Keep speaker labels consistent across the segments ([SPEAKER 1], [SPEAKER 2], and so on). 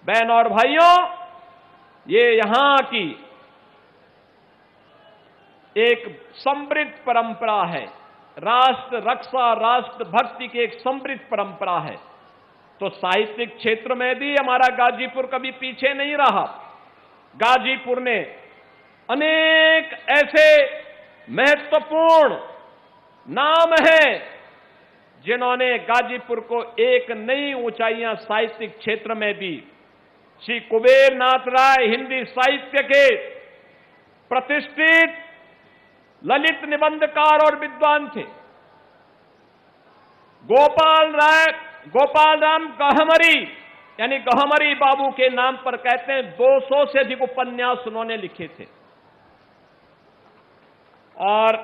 [SPEAKER 1] बहन और भाइयों, ये यहां की एक समृद्ध परंपरा है। राष्ट्र रक्षा, राष्ट्र भक्ति की एक समृद्ध परंपरा है। तो साहित्यिक क्षेत्र में भी हमारा गाजीपुर कभी पीछे नहीं रहा। गाजीपुर ने अनेक ऐसे महत्वपूर्ण नाम हैं जिन्होंने गाजीपुर को एक नई ऊंचाइयां साहित्यिक क्षेत्र में भी। श्री कुबेर नाथ राय हिंदी साहित्य के प्रतिष्ठित ललित निबंधकार और विद्वान थे। गोपाल राम गहमरी यानी गहमरी बाबू के नाम पर कहते हैं 200 से अधिक उपन्यास उन्होंने लिखे थे और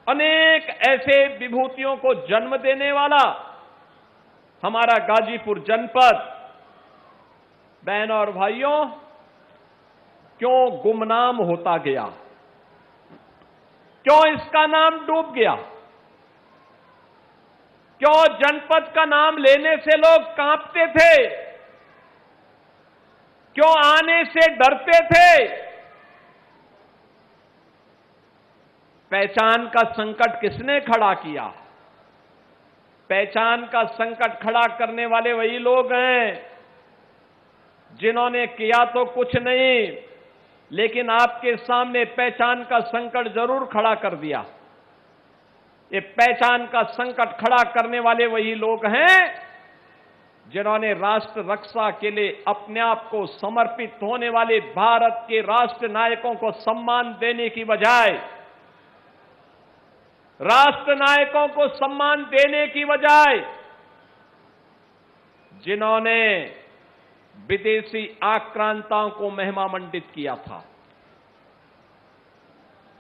[SPEAKER 1] अनेक ऐसे विभूतियों को जन्म देने वाला हमारा गाजीपुर जनपद, बहन और भाइयों, क्यों गुमनाम होता गया? क्यों इसका नाम डूब गया? क्यों जनपद का नाम लेने से लोग कांपते थे? क्यों आने से डरते थे? पहचान का संकट किसने खड़ा किया? पहचान का संकट खड़ा करने वाले वही लोग हैं जिन्होंने किया तो कुछ नहीं, लेकिन आपके सामने पहचान का संकट जरूर खड़ा कर दिया। ये पहचान का संकट खड़ा करने वाले वही लोग हैं जिन्होंने राष्ट्र रक्षा के लिए अपने आप को समर्पित होने वाले भारत के राष्ट्र नायकों को सम्मान देने की बजाय, राष्ट्र नायकों को सम्मान देने की बजाय जिन्होंने विदेशी आक्रांताओं को महिमामंडित किया था,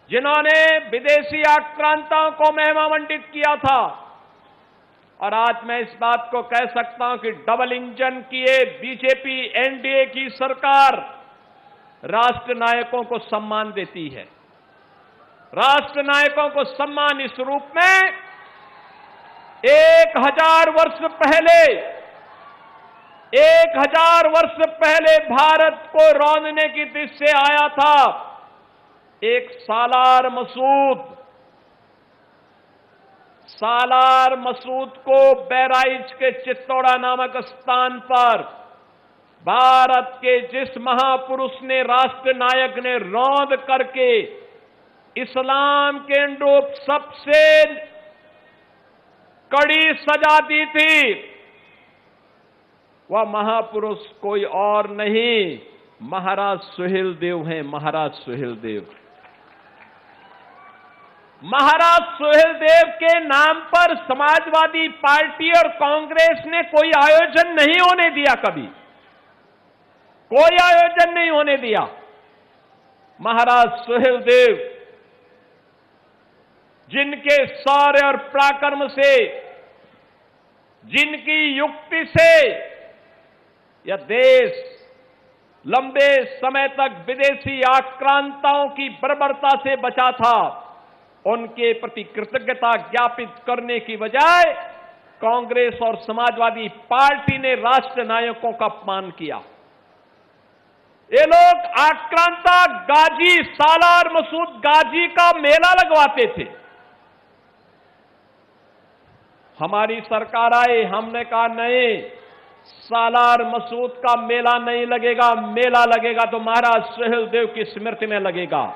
[SPEAKER 1] जिन्होंने विदेशी आक्रांताओं को महिमामंडित किया था। और आज मैं इस बात को कह सकता हूं कि डबल इंजन किए बीजेपी एनडीए की सरकार राष्ट्र नायकों को सम्मान देती है। राष्ट्र नायकों को सम्मान इस रूप में 1000 वर्ष पहले 1000 वर्ष पहले भारत को रौंदने की दिशा से आया था एक सालार मसूद को बहराइच के चित्तौड़ा नामक स्थान पर भारत के जिस महापुरुष ने, राष्ट्र नायक ने रौंद करके इस्लाम के अनुरूप सबसे कड़ी सजा दी थी, वह महापुरुष कोई और नहीं, महाराज सुहेलदेव हैं। महाराज सुहेलदेव, महाराज सुहेलदेव के नाम पर समाजवादी पार्टी और कांग्रेस ने कोई आयोजन नहीं होने दिया, कभी कोई आयोजन नहीं होने दिया। महाराज सुहेलदेव जिनके शौर्य और पराक्रम से, जिनकी युक्ति से यह देश लंबे समय तक विदेशी आक्रांताओं की बर्बरता से बचा था, उनके प्रति कृतज्ञता ज्ञापित करने की बजाय कांग्रेस और समाजवादी पार्टी ने राष्ट्र नायकों का अपमान किया। ये लोग आक्रांता गाजी, सालार मसूद गाजी का मेला लगवाते थे। हमारी सरकार आई, हमने कहा नहीं, सालार मसूद का मेला नहीं लगेगा। मेला लगेगा तो महाराज सुहेलदेव की स्मृति में लगेगा।